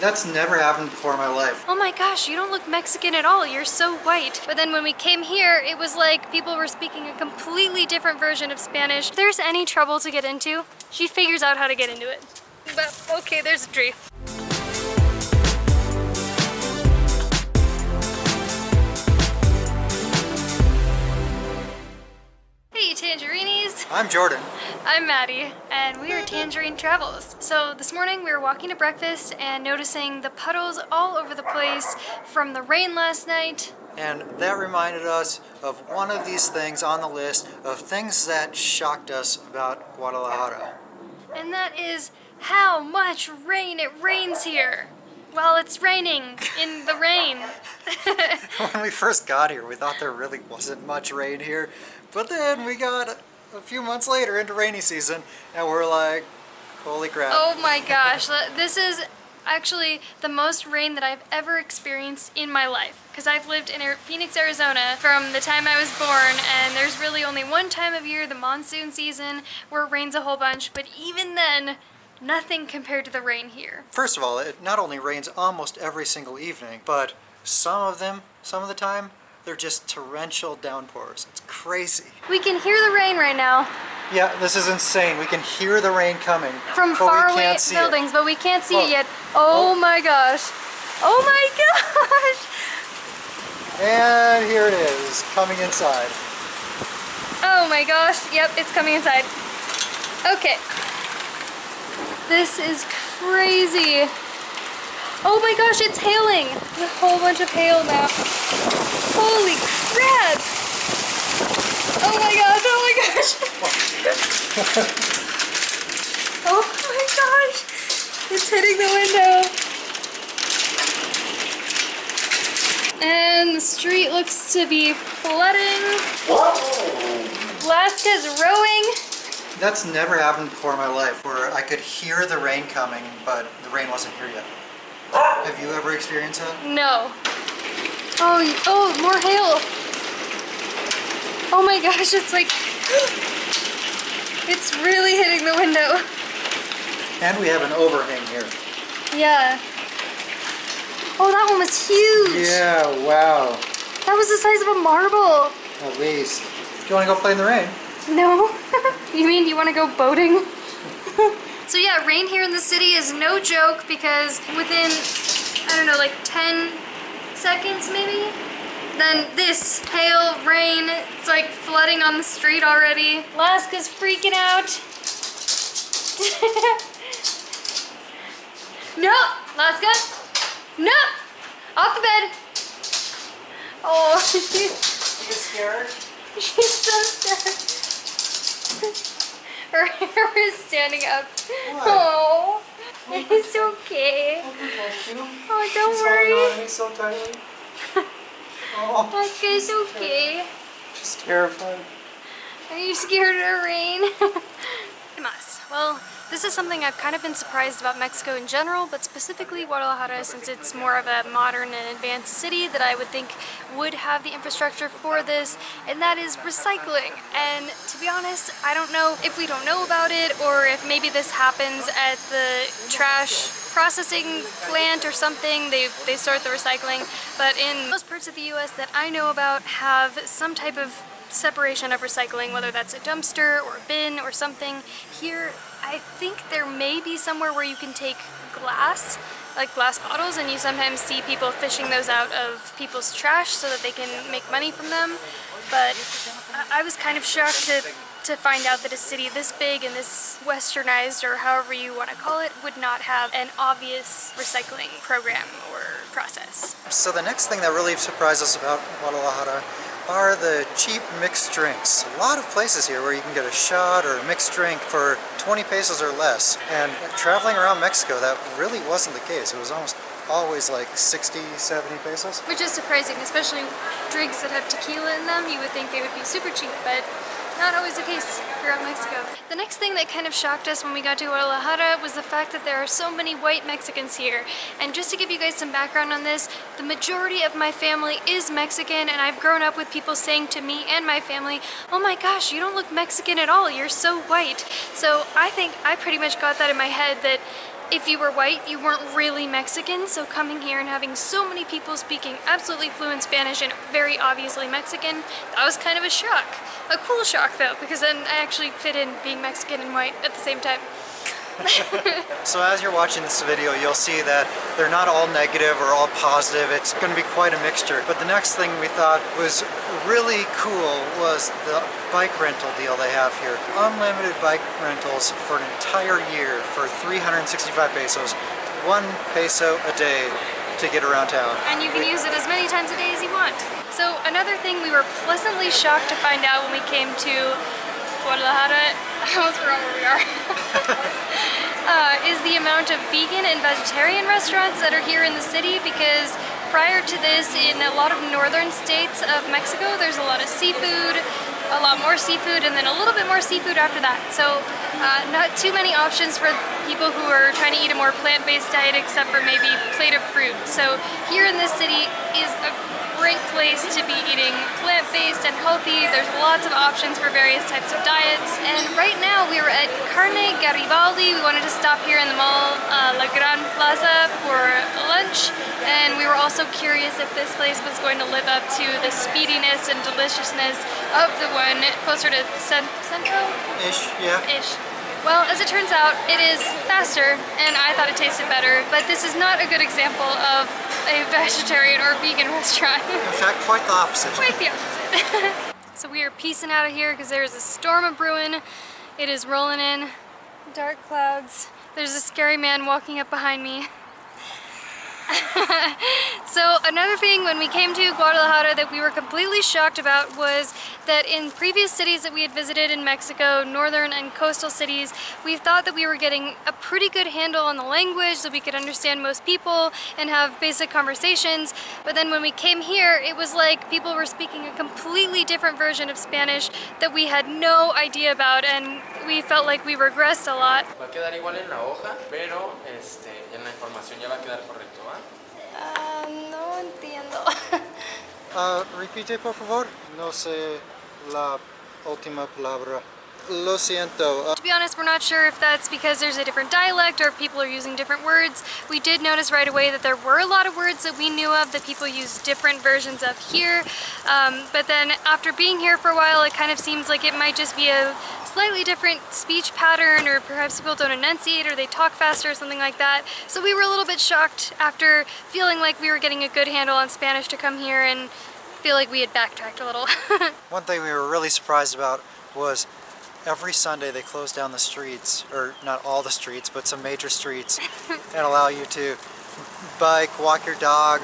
That's never happened before in my life. Oh my gosh, you don't look Mexican at all. You're so white. But then when we came here, it was like people were speaking a completely different version of Spanish. If there's any trouble to get into, she figures out how to get into it. But okay, there's a tree. Hey Tangerinis! I'm Jordan. I'm Maddie, and we are Tangerine Travels. So this morning we were walking to breakfast and noticing the puddles all over the place from the rain last night. And that reminded us of one of these things on the list of things that shocked us about Guadalajara. And that is how much rain it rains here. Well, it's raining in the rain. When we first got here, we thought there really wasn't much rain here. But then we got a few months later into rainy season, and we're like, holy crap. Oh my gosh, this is actually the most rain that I've ever experienced in my life. Because I've lived in Phoenix, Arizona from the time I was born, and there's really only one time of year, the monsoon season, where it rains a whole bunch, but even then, nothing compared to the rain here. First of all, it not only rains almost every single evening, but some of the time, they're just torrential downpours. It's crazy. We can hear the rain right now. Yeah, this is insane. We can hear the rain coming. From far away buildings, but we can't see it yet. Oh my gosh. Oh my gosh. And here it is, coming inside. Oh my gosh. Yep, it's coming inside. Okay. This is crazy. Oh my gosh, it's hailing. There's a whole bunch of hail now. Holy crap! Oh my gosh, oh my gosh! Oh my gosh! It's hitting the window. And the street looks to be flooding. Alaska's rowing. That's never happened before in my life, where I could hear the rain coming, but the rain wasn't here yet. Have you ever experienced that? No. Oh, more hail. Oh my gosh, it's like, it's really hitting the window. And we have an overhang here. Yeah. Oh, that one was huge. Yeah, wow. That was the size of a marble. At least. Do you want to go play in the rain? No. You mean you want to go boating? So yeah, rain here in the city is no joke because within, I don't know, like 10 seconds maybe, then this hail, rain, it's like flooding on the street already. Alaska's freaking out. No, Alaska, no, off the bed. Oh, she's scared? She's so scared. Her hair is standing up. What? Oh, it's okay. Oh, don't worry. Me so tightly. Oh, Okay, it's okay. she's terrified. Are you scared of the rain? Well, this is something I've kind of been surprised about Mexico in general, but specifically Guadalajara, since it's more of a modern and advanced city that I would think would have the infrastructure for this, and that is recycling. And to be honest, I don't know if we don't know about it, or if maybe this happens at the trash processing plant or something, they sort the recycling, but in most parts of the US that I know about have some type of separation of recycling, whether that's a dumpster or a bin or something. Here, I think there may be somewhere where you can take glass, like glass bottles, and you sometimes see people fishing those out of people's trash so that they can make money from them. But I was kind of shocked to find out that a city this big and this westernized, or however you want to call it, would not have an obvious recycling program or process. So the next thing that really surprised us about Guadalajara are the cheap mixed drinks. A lot of places here where you can get a shot or a mixed drink for 20 pesos or less. And traveling around Mexico, that really wasn't the case. It was almost always like 60, 70 pesos. Which is surprising, especially drinks that have tequila in them. You would think they would be super cheap, but not always the case throughout Mexico. The next thing that kind of shocked us when we got to Guadalajara was the fact that there are so many white Mexicans here. And just to give you guys some background on this, the majority of my family is Mexican, and I've grown up with people saying to me and my family, "Oh my gosh, you don't look Mexican at all, you're so white." So I think I pretty much got that in my head that if you were white, you weren't really Mexican, so coming here and having so many people speaking absolutely fluent Spanish and very obviously Mexican, that was kind of a shock. A cool shock though, because then I actually fit in being Mexican and white at the same time. So as you're watching this video, you'll see that they're not all negative or all positive. It's going to be quite a mixture. But the next thing we thought was really cool was the bike rental deal they have here. Unlimited bike rentals for an entire year for 365 pesos. 1 peso a day to get around town. And you can use it as many times a day as you want. So another thing we were pleasantly shocked to find out when we came to Guadalajara, I almost forgot where we are, is the amount of vegan and vegetarian restaurants that are here in the city, because prior to this, in a lot of northern states of Mexico, there's a lot of seafood, a lot more seafood, and then a little bit more seafood after that. So not too many options for people who are trying to eat a more plant-based diet, except for maybe plate of fruit. So here in this city is a great place to be eating plant-based and healthy. There's lots of options for various types of diets. And right now we were at Carne Garibaldi. We wanted to stop here in the mall, La Gran Plaza, for lunch. And we were also curious if this place was going to live up to the speediness and deliciousness of the one closer to Centro? Ish, yeah. Ish. Well, as it turns out, it is faster, and I thought it tasted better, but this is not a good example of a vegetarian or vegan restaurant. In fact, quite the opposite. Quite the opposite. So we are peacing out of here because there's a storm of brewing. It is rolling in, dark clouds. There's a scary man walking up behind me. So another thing when we came to Guadalajara that we were completely shocked about was that in previous cities that we had visited in Mexico, northern and coastal cities, we thought that we were getting a pretty good handle on the language, so we could understand most people and have basic conversations. But then when we came here, it was like people were speaking a completely different version of Spanish that we had no idea about, and we felt like we regressed a lot. Va a quedar igual en la hoja, pero en la información ya va a quedar correcto, ¿va? No entiendo. Repite, por favor. No sé la última palabra. Lo siento. To be honest, we're not sure if that's because there's a different dialect or if people are using different words. We did notice right away that there were a lot of words that we knew of that people use different versions of here. But then after being here for a while, it kind of seems like it might just be a slightly different speech pattern, or perhaps people don't enunciate or they talk faster or something like that. So we were a little bit shocked after feeling like we were getting a good handle on Spanish to come here and feel like we had backtracked a little. One thing we were really surprised about was every Sunday they close down the streets, or not all the streets, but some major streets, and allow you to bike, walk your dog,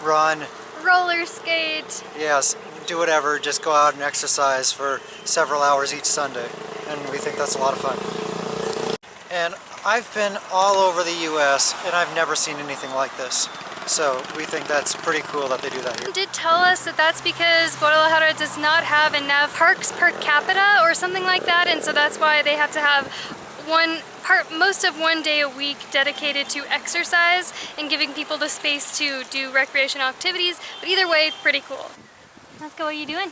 run. Roller skate. Yes, do whatever, just go out and exercise for several hours each Sunday. And we think that's a lot of fun. And I've been all over the US and I've never seen anything like this. So we think that's pretty cool that they do that here. Did tell us that that's because Guadalajara does not have enough parks per capita or something like that, and so that's why they have to have most of one day a week dedicated to exercise and giving people the space to do recreational activities. But either way, pretty cool. Let's go. What are you doing?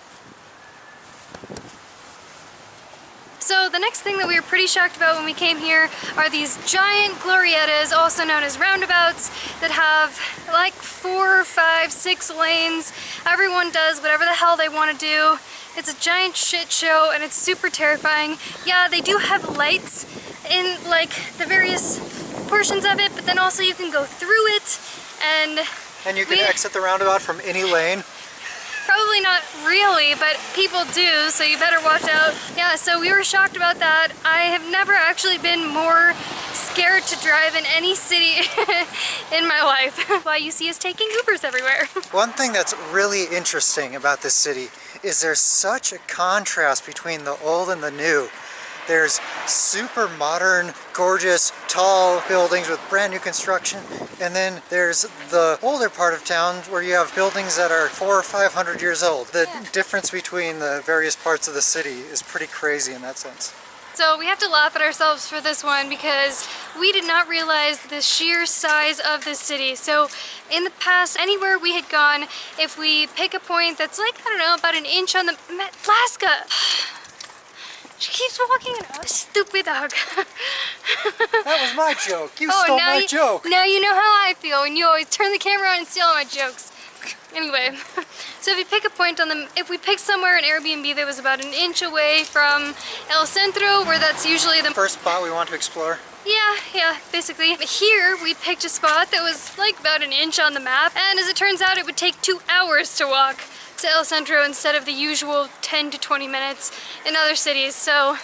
So the next thing that we were pretty shocked about when we came here are these giant glorietas, also known as roundabouts, that have like 4, 5, 6 lanes. Everyone does whatever the hell they want to do. It's a giant shit show and it's super terrifying. Yeah, they do have lights in like the various portions of it, but then also you can go through it, and you can exit the roundabout from any lane. Probably not really, but people do, so you better watch out. Yeah, so we were shocked about that. I have never actually been more scared to drive in any city in my life. Why you see us taking Ubers everywhere. One thing that's really interesting about this city is there's such a contrast between the old and the new. There's super modern, gorgeous, tall buildings with brand new construction, and then there's the older part of town where you have buildings that are 400 or 500 years old. The difference between the various parts of the city is pretty crazy in that sense. So we have to laugh at ourselves for this one because we did not realize the sheer size of this city. So in the past, anywhere we had gone, if we pick a point that's like, I don't know, about an inch on the Alaska. She keeps walking. Stupid dog. That was my joke. You stole my joke. Now you know how I feel when you always turn the camera on and steal all my jokes. Anyway, so if you pick a point on them, if we picked somewhere in Airbnb that was about an inch away from El Centro, where that's usually the first spot we want to explore. Yeah, basically. Here, we picked a spot that was like about an inch on the map, and as it turns out, it would take 2 hours to walk to El Centro instead of the usual 10 to 20 minutes in other cities. So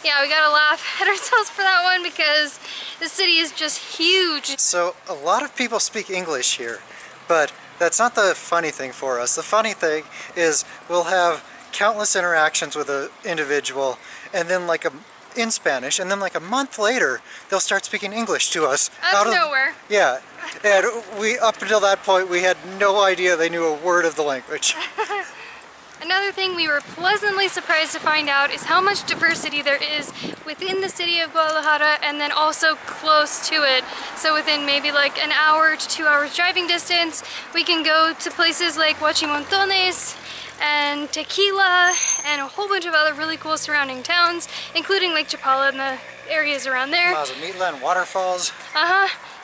yeah, we gotta laugh at ourselves for that one because the city is just huge. So a lot of people speak English here, but that's not the funny thing for us. The funny thing is we'll have countless interactions with an individual, and then in Spanish, and then like a month later they'll start speaking English to us Out of nowhere. Yeah, and up until that point we had no idea they knew a word of the language. Another thing we were pleasantly surprised to find out is how much diversity there is within the city of Guadalajara and then also close to it. So within maybe like an hour to 2 hours driving distance, we can go to places like Huachimontones and Tequila and a whole bunch of other really cool surrounding towns, including Lake Chapala and the areas around there. Mazamitla and waterfalls.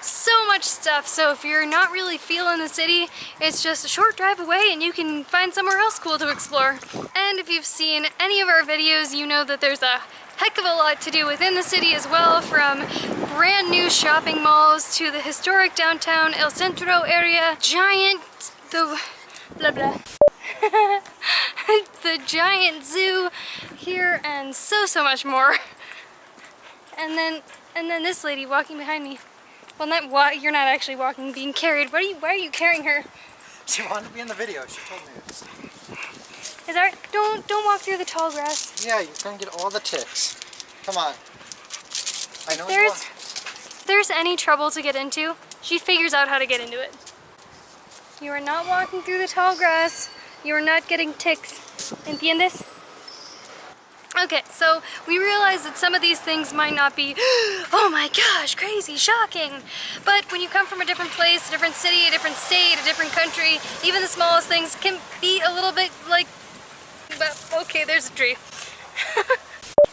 So much stuff. So if you're not really feeling the city, it's just a short drive away and you can find somewhere else cool to explore. And if you've seen any of our videos, you know that there's a heck of a lot to do within the city as well, from brand new shopping malls to the historic downtown El Centro area, the giant zoo here, and so much more. And then this lady walking behind me. Well, you're not actually walking, being carried. Why are you carrying her? She wanted to be in the video. She told me this. Is that right? Don't walk through the tall grass. Yeah, you're gonna get all the ticks. Come on. I know If there's any trouble to get into, she figures out how to get into it. You are not walking through the tall grass. You are not getting ticks. ¿Entiendes? Okay, so we realize that some of these things might not be, oh my gosh, crazy, shocking. But when you come from a different place, a different city, a different state, a different country, even the smallest things can be a little bit like, okay, there's a tree.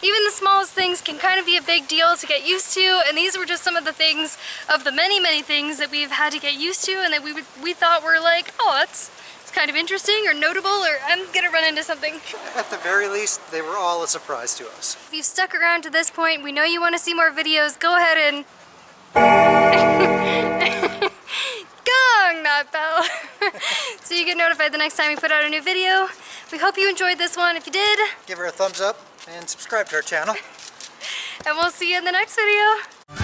Even the smallest things can kind of be a big deal to get used to, and these were just some of the things, of the many things that we've had to get used to and that we thought were like, oh, that's kind of interesting or notable, or I'm gonna run into something. At the very least, they were all a surprise to us. If you've stuck around to this point, we know you want to see more videos, go ahead and gong that bell so you get notified the next time we put out a new video. We hope you enjoyed this one. If you did, give her a thumbs up and subscribe to our channel. and we'll see you in the next video.